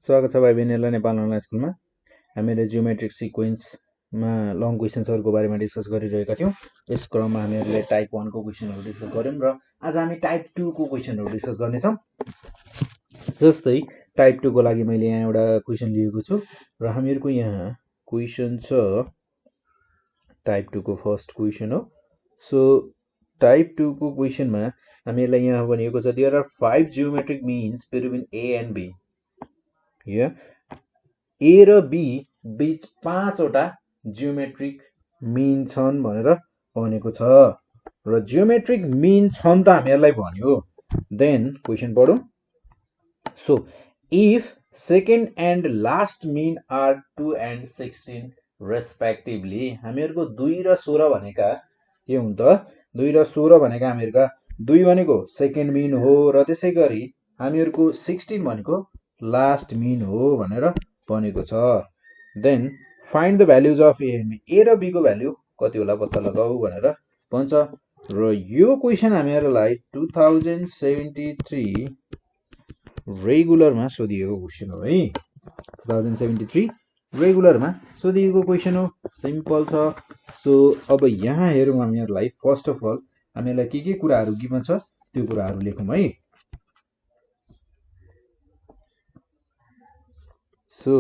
स्वागत छ भाइ बहिनीहरुलाई नेपाल अनलाइन स्कुलमा। हामीले जियोमेट्रिक सिक्वेन्समा लङ क्वेशन्सहरुको बारेमा डिस्कस गरिरहेका थियौं। यस क्रममा हामीले टाइप 1 को क्वेशनहरु डिस्कस गर्यौं र आज हामी टाइप 2 को क्वेशनहरु डिस्कस गर्ने छौं। जस्तै टाइप 2 को लागि मैले यहाँ एउटा क्वेशन लिएको छु र हामीहरुको यहाँ क्वेशन छ टाइप 2 को फर्स्ट क्वेशन हो। सो टाइप 2 को क्वेशनमा हामीलाई यहाँ भनिएको छ there are 5 geometric means between A and B। A र B बीच 5 वटा जियोमेट्रिक मीन छन् भनेर भनेको छ र जियोमेट्रिक मीन छन् त हामीहरुलाई भन्यो। देन क्वेशन पढौं। So if second and last mean are 2 and 16 respectively, हामीहरुको 2 र 16 भनेका के हुन् त? 2 र 16 भनेका हामीहरुका 2 भनेको सेकेन्ड मीन हो र त्यसैगरी हामीहरुको 16 भनेको लास्ट मीन हो भनेर भनेको छ। Then find the values of A and B। A र B को भ्यालु कति होला पत्ता लगाऊ भनेर भन्छ र यो क्वेशन हामीहरुलाई 2073 रेगुलरमा सोधिएको क्वेशन हो है। 2073 रेगुलरमा सोधिएको क्वेशन हो। सिम्पल छ। सो अब यहाँ हेरौं हामीहरुलाई फर्स्ट अफ अल हामीलाई के कुराहरु गिभन छ त्यो कुराहरु लेखौं है। सो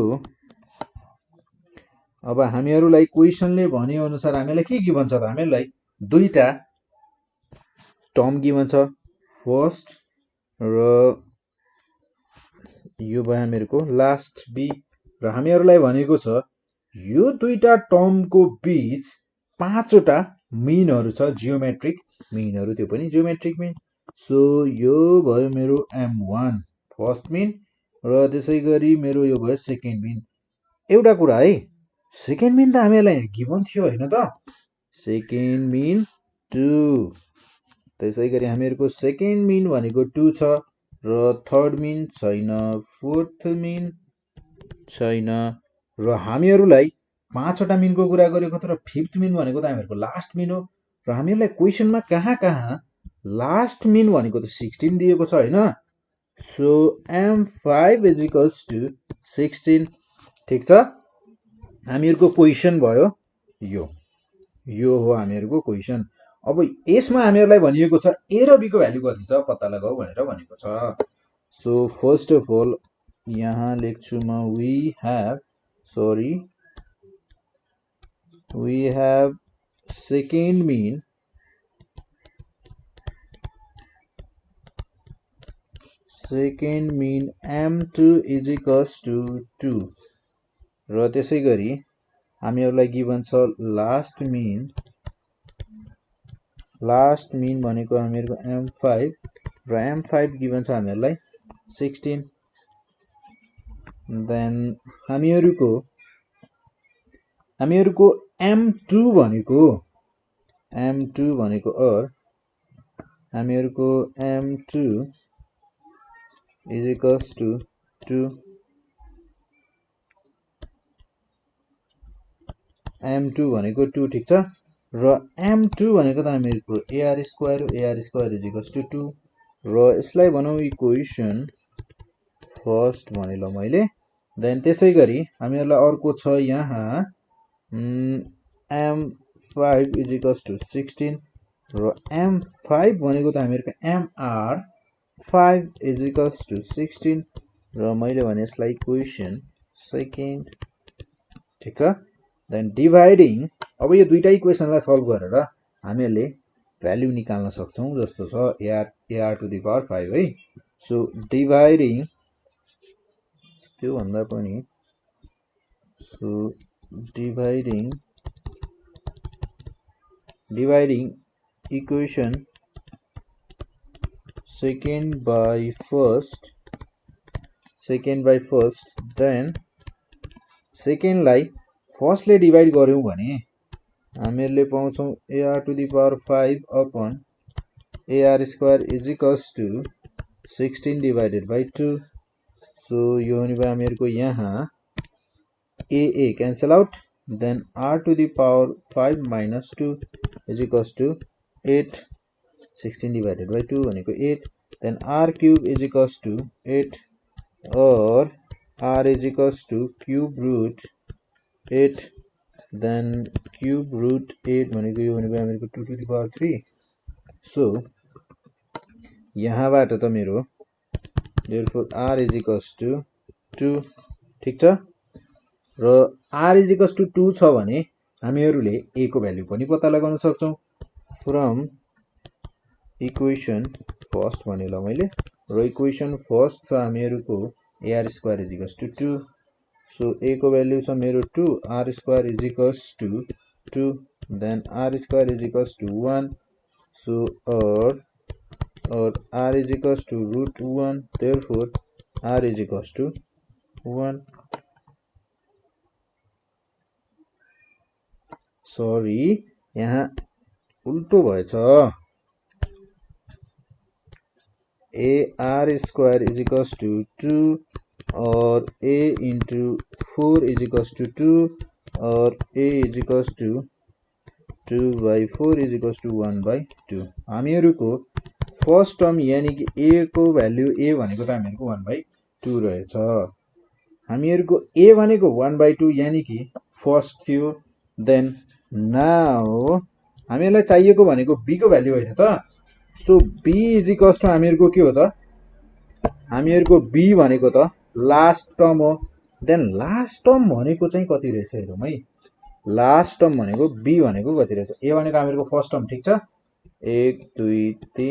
अब हामीहरुलाई क्वेशनले भने अनुसार हामीलाई के गिभन छ त? हामीहरुलाई दुईटा टर्म गिभन छ। फर्स्ट र यो भयो हामीहरुको लास्ट B र हामीहरुलाई भनेको छ यो दुईटा टर्मको बीच 5 वटा मीनहरु छ, जियोमेट्रिक मीनहरु, त्यो पनि जियोमेट्रिक मीन। सो यो भयो मेरो M1 फर्स्ट मीन र त्यसैगरी मेरो यो भयो सेकेन्ड मीन। एउटा कुरा है, सेकेन्ड मीन त हामीलाई गिभन थियो हैन त? सेकेन्ड मीन 2। त्यसैगरी हामीहरुको सेकेन्ड मीन भनेको 2 छ र थर्ड मीन छैन, फोर्थ मीन छैन र हामीहरुलाई 5 वटा मीनको कुरा गरेको त र फिफ्थ मीन भनेको त हामीहरुको लास्ट मीन हो र हामीहरुलाई क्वेशनमा कहाँ लास्ट मीन भनेको त 16 दिएको छ हैन। So M5 is equals to 16। ठीक छ, हामीहरुको क्वेशन भयो यो हो हामीहरुको क्वेशन। अब यसमा हामीहरुलाई भनिएको छ A र B को भ्यालु कति छ पत्ता लगाऊ भनेर भनेको छ। सो फर्स्ट अफ अल यहाँ लेख्छु म we have second mean M2 is equals to 2 र त्यसैगरी हामीहरुलाई गिभन छ लास्ट मीन भनेको हामीहरुको M5 र M5 गिभन छ हामीहरुलाई 16। देन हामीहरुको M2 भनेको हामीहरुको M2 is equals to 2। M2 भनेको 2 ठीक छ र M2 भनेको त हामीहरुको AR square is equals to 2 र यसलाई भनौं इक्वेशन फर्स्ट भने ल मैले। देन त्यसैगरी हामीहरुलाई अर्को छ यहाँ M5 is equals to 16 र M5 भनेको त हामीहरुको MR5 is equals to 16 र मैले भने यसलाई इक्वेशन सेकेन्ड। ठीक छ। देन डिभाइडिङ, अब यो दुईटा इक्वेशनलाई सल्भ गरेर हामीहरुले भ्यालु निकाल्न सक्छौं जस्तो छ AR to the power 5 है। सो डिभाइडिङ त्यो भन्दा पनि dividing equation second by first, then सेकेन्डलाई फर्स्टले डिभाइड गर्यौं भने हामीहरुले पाउँछौं AR to the power 5 upon AR square is equals to 16 divided by 2। So यो हुने भयो हामीहरुको यहाँ AA cancel out, then R to the power 5 minus 2 is equals to 8। 16 divided by 2 भनेको 8। then R cube is equals to 8 or r is equals to cube root 8 then cube root 8 भनेको यो भनेको हामीहरुको 2 to the power 3 so यहाँबाट त मेरो therefore r is equals to 2 ठीक छ र r is equals to 2 छ भने हामीहरुले a को भ्यालु पनि पत्ता लगाउन सक्छौं from equation first भने ल मैले र equation first छ हामीहरुको ar square is equals to 2 so a को भ्यालु छ मेरो 2 r square is equals to 2 then r square is equals to 1 so or r is equals to root 1 therefore r is equals to 1 sorry यहाँ उल्टो भएछ ar square is equals to 2 or a into 4 is equals to 2 or a is equals to 2 by 4 is equals to 1 by 2 हामीहरुको first term यानी कि a को value a भनेको त हामीहरुको 1 by 2 रहेछ हामीहरुको a भनेको 1 by 2 यानी कि फर्स्ट थियो देन नाउ हामीलाई चाहिएको भनेको b को भ्यालु होइन त so b is equals to हामीहरुको के हो त हामीहरुको b भनेको त लास्ट टर्म हो देन लास्ट टर्म भनेको चाहिँ कति रहेछ हेरौं है लास्ट टर्म भनेको b भनेको कति रहेछ a भनेको हामीहरुको फर्स्ट टर्म ठीक छ 1 2 3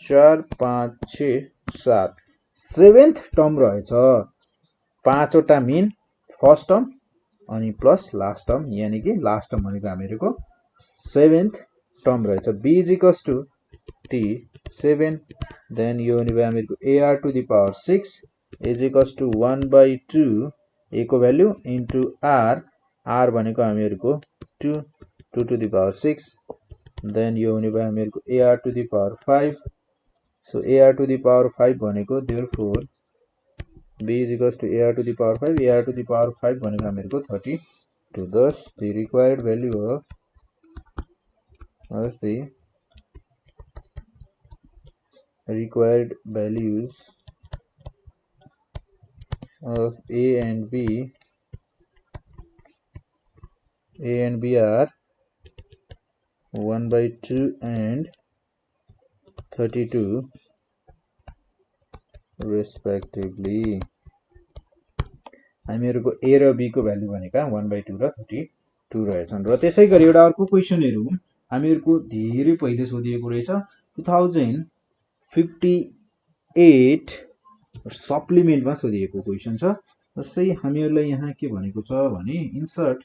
4 5 6 7 सेभेन्थ टर्म रहेछ पाँचवटा मीन फर्स्ट टर्म अनि प्लस लास्ट टर्म यानी कि लास्ट टर्म भनेको हामीहरुको सेभेन्थ टर्म रहेछ b is equals to t 7 then यो भने हामीहरुको ar to the power 6 is equals to 1 by 2 a को भ्यालु into r भनेको हामीहरुको 2 to the power 6 then यो भने हामीहरुको ar to the power 5 so ar to the power 5 भनेको therefore b is equals to ar to the power 5 ar to the power 5 भनेको हामीहरुको 32 thus the required value of the required values of a and b are 1 by 2 and 32 respectively हामीहरुको a र b को value भनेका 1 by 2 र 32 रहेछन् र त्यसैगरी एउटा अर्को क्वेशनहरु हामीहरुको धेरै पहिले सोधिएको रहेछ 2058 सप्लिमेन्टमा सोधिएको क्वेशन छ जस्तै हामीहरुलाई यहाँ के भनेको छ भने इन्सर्ट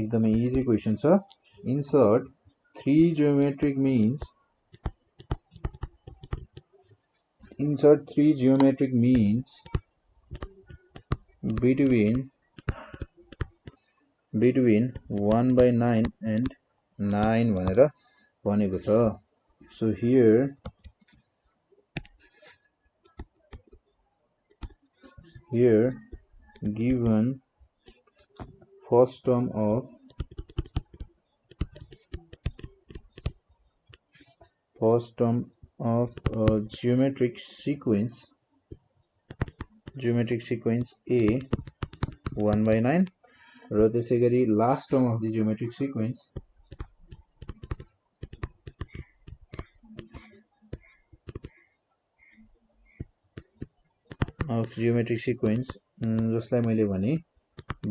एकदमै इजी क्वेशन छ insert 3 geometric means between 1 by 9 and 9 भनेर भनेको छ so here given first term of a geometric sequence a 1 by 9 र त्यसैगरी last term of the geometric sequence जसलाई मैले भने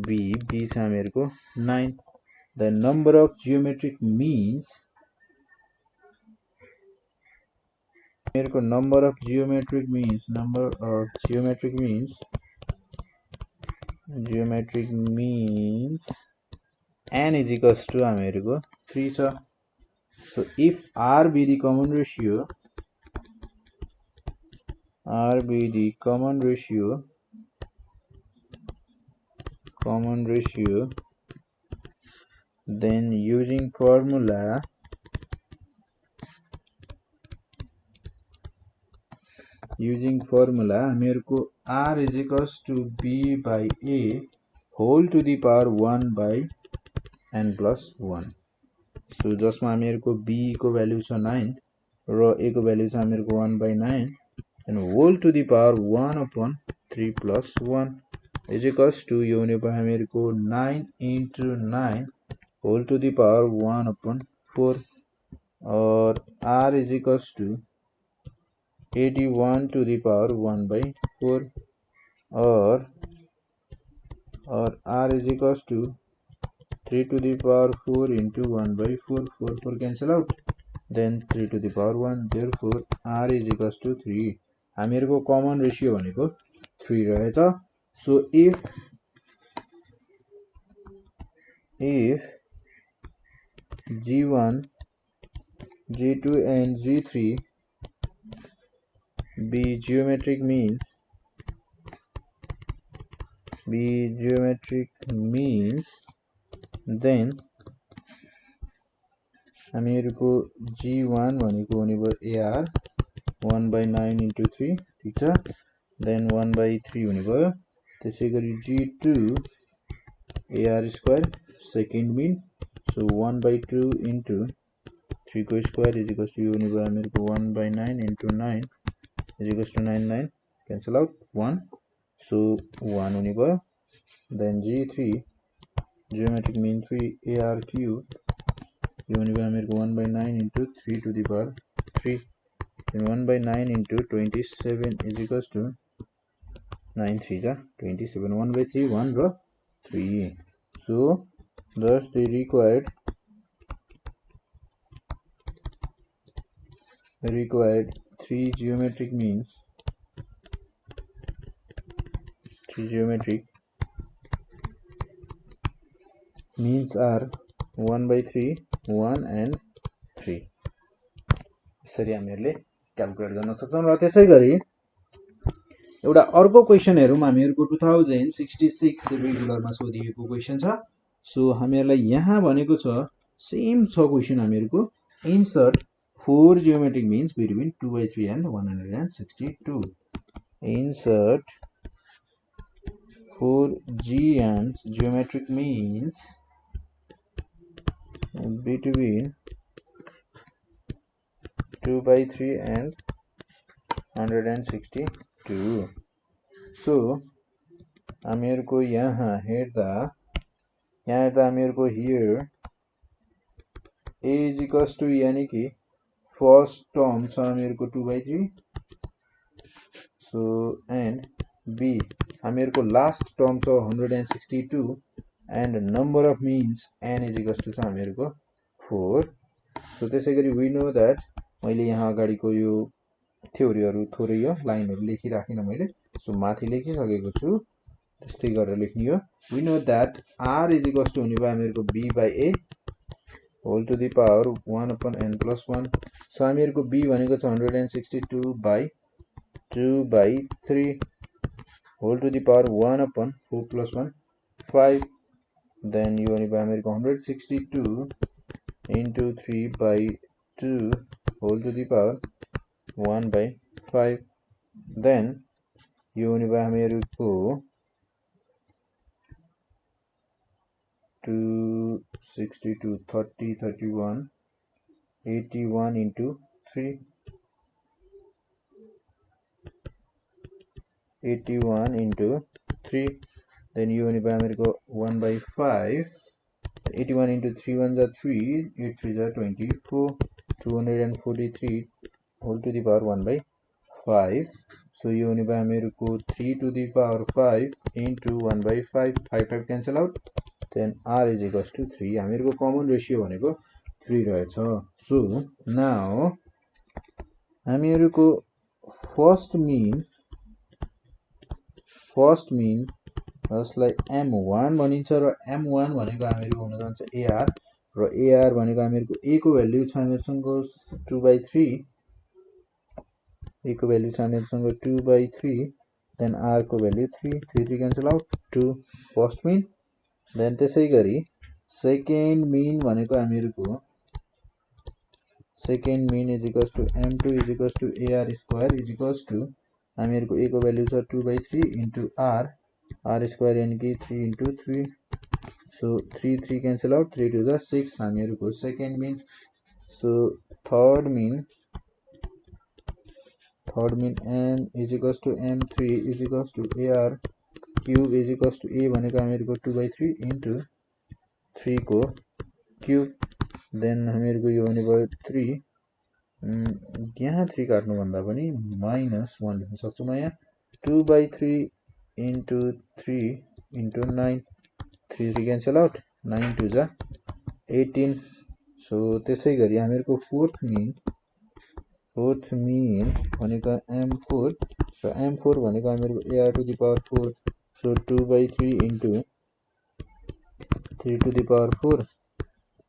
b छ हामीहरुको 9 the number of geometric means हामीहरुको number of geometric means n is equals to हामीहरुको 3 छ so if r be the common ratio then using formula हामीहरुको r is equals to b by a whole to the power 1 by n plus 1 so जसमा हामीहरुको b को value छ 9 र a को value छ हामीहरुको 1/9 and whole to the power 1/3 plus 1 is equals to यो हुने भयो हामीहरुको 9 into 9 whole to the power 1/4 or r is equals to 81 to the power 1/4 or r is equals to 3 to the power 4 into 1/4 4 cancel out then 3 to the power 1 therefore r is equals to 3 हामीहरुको common ratio भनेको 3 रहेछ so if g1 g2 and g3 be geometric means then हामीहरुको g1 भनेको हुने भयो ar 1/9 into 3 ठीक छ then 1/3 हुने भयो त्यसैगरी g2 ar square second mean so 1/2 into 3 को square is equals to यो हुने भयो हामीहरुको 1/9 into 9 is equals to 9 cancel out 1 so 1 हुने भयो then g3 geometric mean 3 ar cube यो हुने भयो हामीहरुको 1/9 into 3 to the power 3 then 1/9 into 27 is equals to 9 3 का 27 1/3 1 र 3 so thus the required 3 geometric means are 1/3 1 and 3 यसरी हामीहरुले क्याल्कुलेट गर्न सक्छौं र त्यसैगरी एउटा अर्को क्वेशन हेरौं हामीहरुको 2066 रेगुलरमा सोधिएको क्वेशन छ सो हामीहरुलाई यहाँ भनेको छ सेम छ question हामीहरुको insert 4 geometric means between 2/3 and 162 insert 4 geometric means between 2/3 and 162 so हामीहरुको यहाँ हेर्दा हामीहरुको here a is equals to यानी कि first term छ हामीहरुको 2/3 so and b हामीहरुको last term छ 162 and number of means n is equals to छ हामीहरुको 4 so त्यसैगरी we know that मैले यहाँ अगाडिको यो थ्योरीहरु थोरै यो लाइनहरु लेखिराखिन मैले सो माथि लेखिसकेको छु त्यस्तै गरेर लेख्नु हो we know that r is equals to हुने भयो हामीहरुको b by a whole to the power 1/n plus 1 so हामीहरुको b भनेको छ 162 by 2/3 whole to the power 1/4 plus 1 5 then यो हुने भयो हामीहरुको 162 into 3/2 whole to the power 1/5 then यो हुने भयो हामीहरुको 262 30 31 81 into 3 81 into 3 then you only by 1/5 81 into 3 ones are 3 8 3s are 24 243 whole to the power 1/5 so you only by 3 to the power 5 into 1/5 5 cancel out then r is equals to 3 हामीहरुको common ratio भनेको 3 रहेछ so now हामीहरुको first mean जसलाई m1 भनिन्छ र m1 भनेको हामीहरुको हुन जान्छ ar र ar भनेको हामीहरुको a को भ्यालु छ हामीहरुसँग 2/3 a को भ्यालु छ हामीहरुसँग 2/3 then r को भ्यालु 3 3 cancel out 2 first mean then त्यसैगरी सेकेन्ड मीन भनेको हामीहरुको second mean is equals to m2 is equals to ar square is equals to हामीहरुको a को भ्यालु छ 2/3 into r square यानी कि 3 into 3 so 3 cancel out 3 to the 6 हामीहरुको second mean so third mean third mean m is equals to m3 is equals to ar cube is equals to a भनेको हामीहरुको 2/3 into 3 को cube then हामीहरुको यो हुने भयो 3 यहाँ 3 काट्नु भन्दा पनि -1 लेख्न सक्छु म यहाँ 2/3 इन्टु 3 इन्टु 9 3 3 क्यान्सल आउट 9 2 जा 18 सो त्यसै गरी हामीहरुको फोर्थ मिन भनेको m4 र m4 भनेको हामीहरुको ar to the power 4 so 2/3 into 3 to the power 4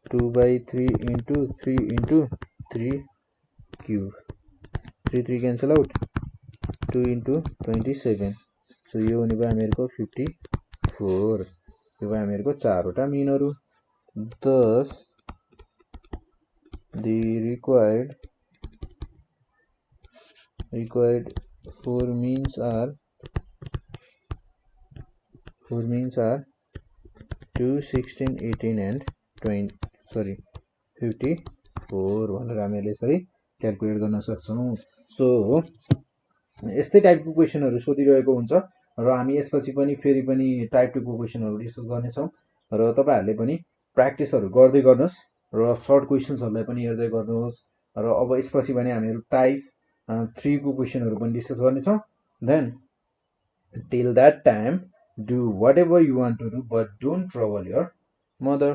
2/3 into 3 into 3 cube 3 3 cancel out 2 into 27 so यो हुने भयो हामीहरुको 54 यो भयो हामीहरुको चारवटा मिनहरु thus the required four means are 2 16 18 and 54 भनेर हामीले यसरी क्याल्कुलेट गर्न सक्छौं सो यस्तै टाइपको क्वेशनहरु सोधिरहेको हुन्छ र हामी यसपछि पनि फेरि पनि टाइप 2 को क्वेशनहरु डिस्कस गर्ने छौं र तपाईहरुले पनि प्र्याक्टिसहरु गर्दै गर्नुस् र सर्ट क्वेशन्सहरुलाई पनि हेर्दै गर्नुहोस् र अब यसपछि भने हामीहरु टाइप 3 को क्वेशनहरु पनि डिस्कस गर्ने छौं then till that time do whatever you want to do but don't trouble your mother